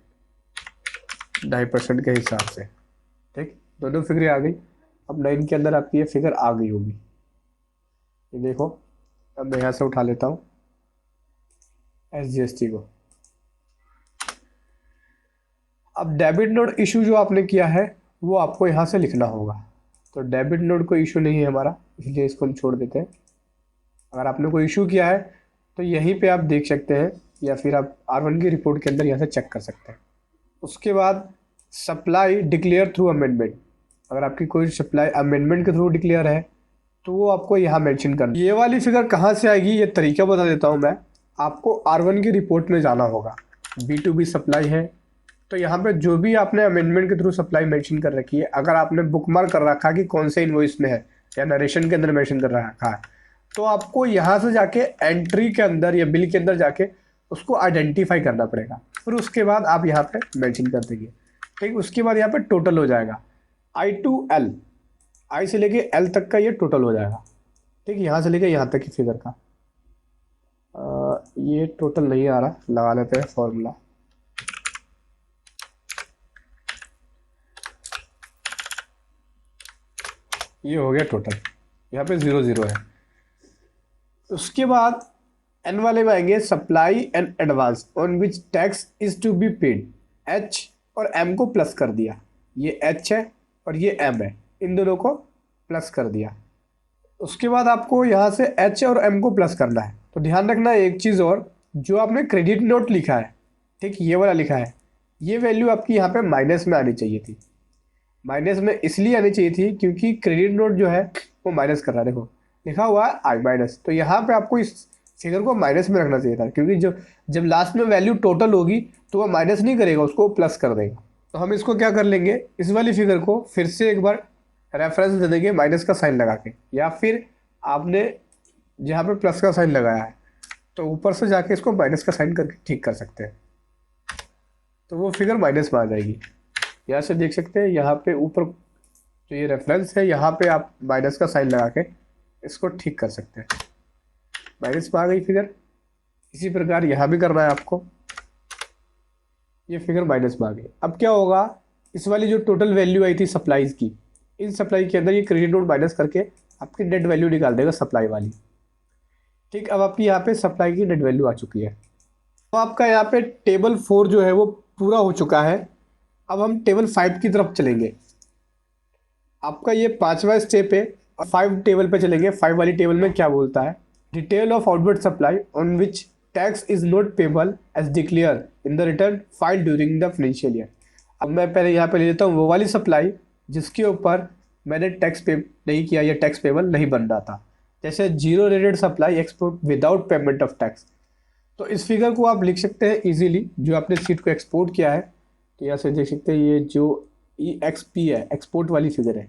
2.5% के हिसाब से। ठीक, दोनों फिगरें आ गई। अब 9 के अंदर आपकी ये फिगर आ गई होगी, ये देखो। अब मैं यहाँ से उठा लेता हूँ SGST को। अब डेबिट नोट इशू जो आपने किया है वो आपको यहाँ से लिखना होगा। तो डेबिट नोट कोई इशू नहीं है हमारा, इसलिए इसको हम छोड़ देते हैं। अगर आपने कोई इशू किया है तो यहीं पे आप देख सकते हैं, या फिर आप R1 की रिपोर्ट के अंदर यहाँ से चेक कर सकते हैं। उसके बाद सप्लाई डिक्लेयर थ्रू अमेंडमेंट, अगर आपकी कोई सप्लाई अमेंडमेंट के थ्रू डिक्लेयर है तो वो आपको यहाँ मेंशन करना। ये वाली फिगर कहाँ से आएगी ये तरीका बता देता हूँ मैं। आपको R1 की रिपोर्ट में जाना होगा, B2B सप्लाई है, तो यहाँ पे जो भी आपने अमेंडमेंट के थ्रू सप्लाई मेंशन कर रखी है, अगर आपने बुकमार्क कर रखा कि कौन से इनवॉइस में है या नरेशन के अंदर मेंशन कर रखा है, तो आपको यहाँ से जाके एंट्री के अंदर या बिल के अंदर जाके उसको आइडेंटिफाई करना पड़ेगा। फिर उसके बाद आप यहाँ पे मेंशन कर देंगे, ठीक। उसके बाद यहाँ पे टोटल हो जाएगा I to L, I से लेके L तक का ये टोटल हो जाएगा, ठीक। यहाँ से लेके यहाँ तक की फिगर का ये टोटल नहीं आ रहा, लगा लेते हैं फॉर्मूला। ये हो गया टोटल, यहाँ पे 0 0 है। उसके बाद एन वाले में आएंगे supply and advance on which tax is to be paid. H और M को प्लस कर दिया, ये H है और ये M है, इन दोनों को प्लस कर दिया। उसके बाद आपको यहाँ से H और M को प्लस करना है। तो ध्यान रखना एक चीज़ और, जो आपने क्रेडिट नोट लिखा है, ठीक, ये वाला लिखा है, ये वैल्यू आपकी यहाँ पे माइनस में आनी चाहिए थी। माइनस में इसलिए आनी चाहिए थी क्योंकि क्रेडिट नोट जो है वो माइनस कर रहा है, देखो लिखा हुआ है I माइनस, तो यहाँ पे आपको इस फिगर को माइनस में रखना चाहिए था, क्योंकि जब लास्ट में वैल्यू टोटल होगी तो वो माइनस नहीं करेगा, उसको प्लस कर देगा। तो हम इसको क्या कर लेंगे, इस वाली फिगर को फिर से एक बार रेफरेंस दे देंगे माइनस का साइन लगा के, या फिर आपने जहाँ पे प्लस का साइन लगाया है तो ऊपर से जाके इसको माइनस का साइन करके ठीक कर सकते हैं, तो वो फिगर माइनस में आ जाएगी। यहाँ से देख सकते हैं, यहाँ पे ऊपर जो ये रेफरेंस है यहाँ पे आप माइनस का साइन लगा के इसको ठीक कर सकते हैं, माइनस में आ गई फिगर। इसी प्रकार यहाँ भी करना है आपको, ये फिगर माइनस में आ गई। अब क्या होगा, इस वाली जो टोटल वैल्यू आई थी सप्लाईज की, इन सप्लाई के अंदर ये क्रेडिट नोट माइनस करके आपकी नेट वैल्यू निकाल देगा सप्लाई वाली, ठीक। अब आपकी यहाँ पे सप्लाई की नेट वैल्यू आ चुकी है। तो आपका यहाँ पे टेबल 4 जो है वो पूरा हो चुका है। अब हम टेबल 5 की तरफ चलेंगे। आपका ये 5वां स्टेप है और 5 टेबल पे चलेंगे। 5 वाली टेबल में क्या बोलता है, detail of outward supply on which tax is not payable as declare in the return file during the financial year. अब मैं पहले यहाँ पे ले लेता हूँ वो वाली सप्लाई जिसके ऊपर मैंने टैक्स पे नहीं किया या टैक्स पेबल नहीं बन रहा था, जैसे zero rated supply export without payment of tax. तो इस फिगर को आप लिख सकते हैं इजीली, जो आपने सीट को एक्सपोर्ट किया है, तो यहाँ से देख सकते हैं ये जो EXP है, एक्सपोर्ट वाली फिगर है।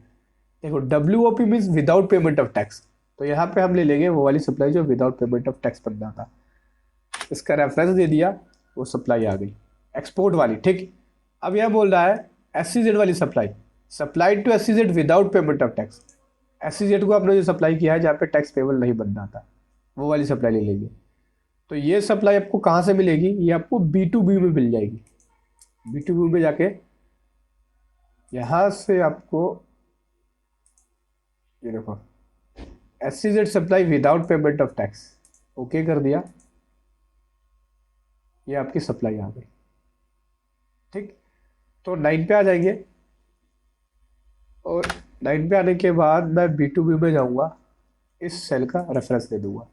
देखो WOP means without payment of tax, तो यहाँ पे हम ले लेंगे वो वाली सप्लाई जो विदाउट पेमेंट ऑफ टैक्स बन रहा था। इसका रेफरेंस दे दिया, वो सप्लाई आ गई एक्सपोर्ट वाली, ठीक। अब यह बोल रहा है SCZ वाली supply, supply to SCZ without payment of tax. SCZ को आपने जो सप्लाई किया है जहाँ पे टैक्स पेबल नहीं बन रहा था, वो वाली सप्लाई ले लेंगे। तो ये सप्लाई आपको कहाँ से मिलेगी, ये आपको B2B में मिल जाएगी। B2B में जाके यहाँ से आपको ये देखो SCZ supply without payment of tax, okay कर दिया, ये आपकी सप्लाई आ गई, ठीक। तो 9 पे आ जाएंगे और 9 पे आने के बाद मैं B2B में जाऊंगा, इस सेल का रेफरेंस दे दूंगा,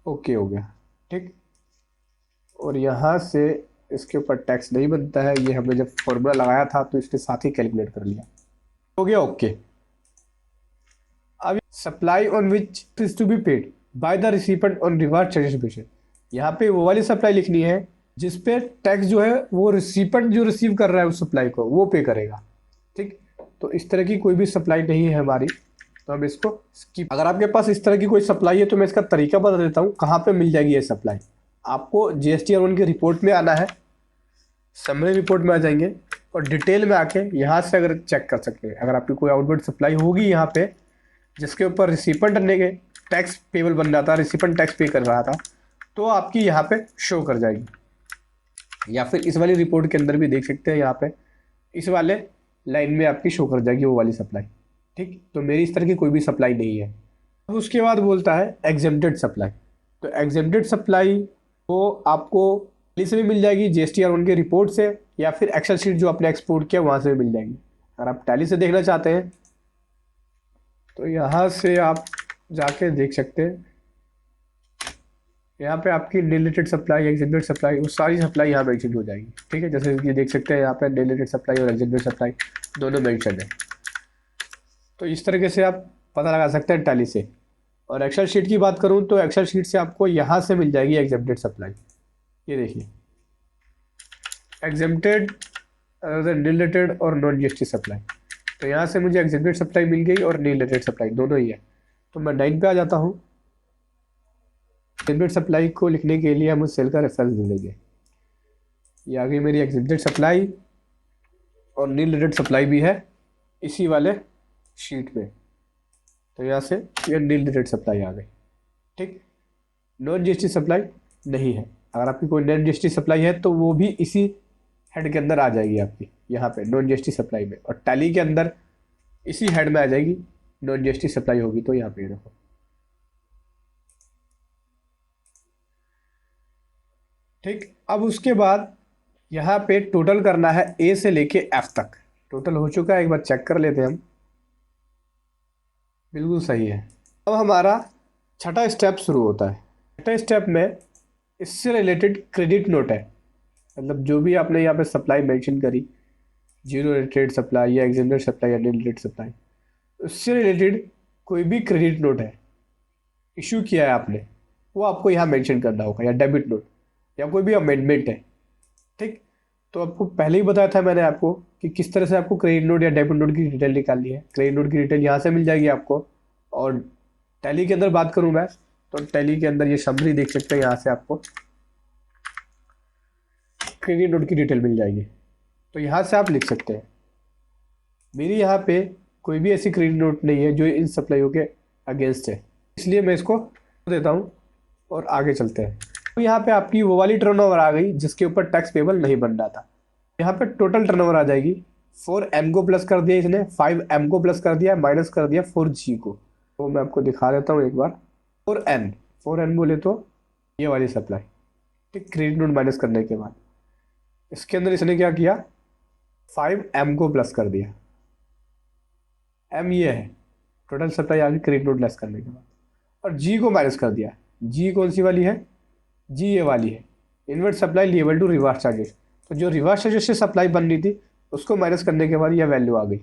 ओके हो गया, ठीक। और यहाँ से इसके ऊपर टैक्स नहीं बनता है, ये हमने जब फॉर्मूला लगाया था तो इसके साथ ही कैलकुलेट कर लिया, हो गया ओके। अब supply on which is to be paid by the recipient on reverse charges basis, यहाँ पे वो वाली सप्लाई लिखनी है जिसपे टैक्स जो है वो रिसिपेंट जो रिसीव कर रहा है उस सप्लाई को वो पे करेगा, ठीक। तो इस तरह की कोई भी सप्लाई नहीं है हमारी, तो हम इसको स्किप। अगर आपके पास इस तरह की कोई सप्लाई है तो मैं इसका तरीका बता देता हूँ कहाँ पे मिल जाएगी ये सप्लाई। आपको GST R1 की रिपोर्ट में आना है, समरी रिपोर्ट में आ जाएंगे और डिटेल में आके यहाँ से अगर चेक कर सकते हैं, अगर आपकी कोई आउटवर्ड सप्लाई होगी यहाँ पे जिसके ऊपर रिसिपेंट ने के टैक्स पेबल बन रहा था, रिसिपेंट टैक्स पे कर रहा था, तो आपकी यहाँ पे शो कर जाएगी। या फिर इस वाली रिपोर्ट के अंदर भी देख सकते हैं, यहाँ पे इस वाले लाइन में आपकी शो कर जाएगी वो वाली सप्लाई, ठीक। तो मेरी इस तरह की कोई भी सप्लाई नहीं है। अब उसके बाद बोलता है एग्जेम्प्टेड सप्लाई। तो एग्जेम्प्टेड सप्लाई को आपको टैली से भी मिल जाएगी, जीएसटी और उनके रिपोर्ट से, या फिर एक्सेल शीट जो आपने एक्सपोर्ट किया वहाँ से भी मिल जाएगी। अगर आप टैली से देखना चाहते हैं तो यहाँ से आप जाके देख सकते हैं। यहाँ पे आपकी डिलेटेड सप्लाई, एग्जीक्यूटेड सप्लाई, वो सारी सप्लाई यहाँ मेंशन हो जाएगी। ठीक है, जैसे ये देख सकते हैं यहाँ पे डिलेटेड सप्लाई और एग्जीक्यूटेड सप्लाई दोनों मेंशन है। तो इस तरीके से आप पता लगा सकते हैं टैली से। और एक्सेल शीट की बात करूँ तो एक्सेल शीट से आपको यहाँ से मिल जाएगी एग्जेम्प्टेड सप्लाई। ये देखिए, एग्जेम्प्टेड, डिलेटेड और नॉन जीएसटी सप्लाई। तो यहाँ से मुझे एग्जेम्प्टेड सप्लाई मिल गई और डिलेटेड सप्लाई दोनों ही है। तो मैं 9 पे आ जाता हूँ। एग्जेम्प्टेड सप्लाई को लिखने के लिए हम उस सेल का रेफरेंस दे देंगे। ये आ गई मेरी एग्जेम्प्टेड सप्लाई और डिलेटेड सप्लाई भी है इसी वाले शीट में। तो यहाँ से ये डिलेटेड सप्लाई आ गई। ठीक, नॉन जीएसटी सप्लाई नहीं है। अगर आपकी कोई नॉन जीएसटी सप्लाई है तो वो भी इसी हेड के अंदर आ जाएगी आपकी, यहाँ पे नॉन जीएसटी सप्लाई में। और टैली के अंदर इसी हेड में आ जाएगी, नॉन जीएसटी सप्लाई होगी तो यहाँ पे देखो। ठीक, अब उसके बाद यहाँ पे टोटल करना है ए से लेके एफ तक। टोटल हो चुका है, एक बार चेक कर लेते हैं हम। बिल्कुल सही है। अब हमारा छठा स्टेप शुरू होता है। छठे स्टेप में इससे रिलेटेड क्रेडिट नोट है, मतलब जो भी आपने यहाँ पे सप्लाई मेंशन करी, जीरो रिलेटेड सप्लाई या एग्जेम्प्टेड सप्लाई या डिलेटेड सप्लाई, उससे रिलेटेड कोई भी क्रेडिट नोट है इशू किया है आपने, वो आपको यहाँ मेंशन करना होगा, या डेबिट नोट या कोई भी अमेंडमेंट है। ठीक, तो आपको पहले ही बताया था मैंने आपको कि किस तरह से आपको क्रेडिट नोट या डेबिट नोट की डिटेल निकालनी है। क्रेडिट नोट की डिटेल यहाँ से मिल जाएगी आपको। और टैली के अंदर बात करूँ मैं तो टैली के अंदर ये समरी देख सकते हैं, यहाँ से आपको क्रेडिट नोट की डिटेल मिल जाएगी। तो यहाँ से आप लिख सकते हैं मेरी यहाँ पे कोई भी ऐसी क्रेडिट नोट नहीं है जो इन सप्लाइयों के अगेंस्ट है, इसलिए मैं इसको देता हूँ और आगे चलते हैं। तो यहाँ पे आपकी वो वाली टर्नओवर आ गई जिसके ऊपर टैक्स पेबल नहीं बन रहा था। यहाँ पे टोटल टर्नओवर आ जाएगी। 4M को प्लस कर दिया इसने, 5M को प्लस कर दिया, माइनस कर दिया 4G को। तो मैं आपको दिखा देता हूँ एक बार। 4N बोले तो ये वाली सप्लाई। ठीक, क्रेडिट नोट माइनस करने के बाद इसके अंदर इसने क्या किया, 5M को प्लस कर दिया। M ये है टोटल सप्लाई आ गई क्रेडिट नोट लेस करने के बाद। और G को माइनस कर दिया। G कौन सी वाली है, G ये वाली है, invert supply level to reverse charges. तो जो रिवर्स चार्जेस से सप्लाई बन रही थी उसको माइनस करने के बाद यह वैल्यू आ गई,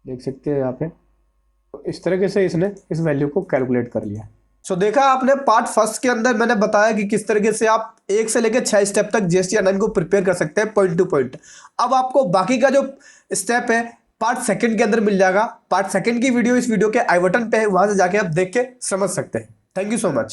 देख सकते हैं यहाँ पे। तो इस तरीके से इसने इस वैल्यू को कैलकुलेट कर लिया। सो देखा आपने, पार्ट फर्स्ट के अंदर मैंने बताया कि किस तरीके से आप 1 से लेकर 6 स्टेप तक जीएसटी ऑनलाइन को प्रिपेयर कर सकते हैं पॉइंट टू पॉइंट। अब आपको बाकी का जो स्टेप है पार्ट सेकंड के अंदर मिल जाएगा। पार्ट सेकंड की वीडियो इस वीडियो के आई बटन पे है, वहां से जाके आप देख के समझ सकते हैं। Thank you so much.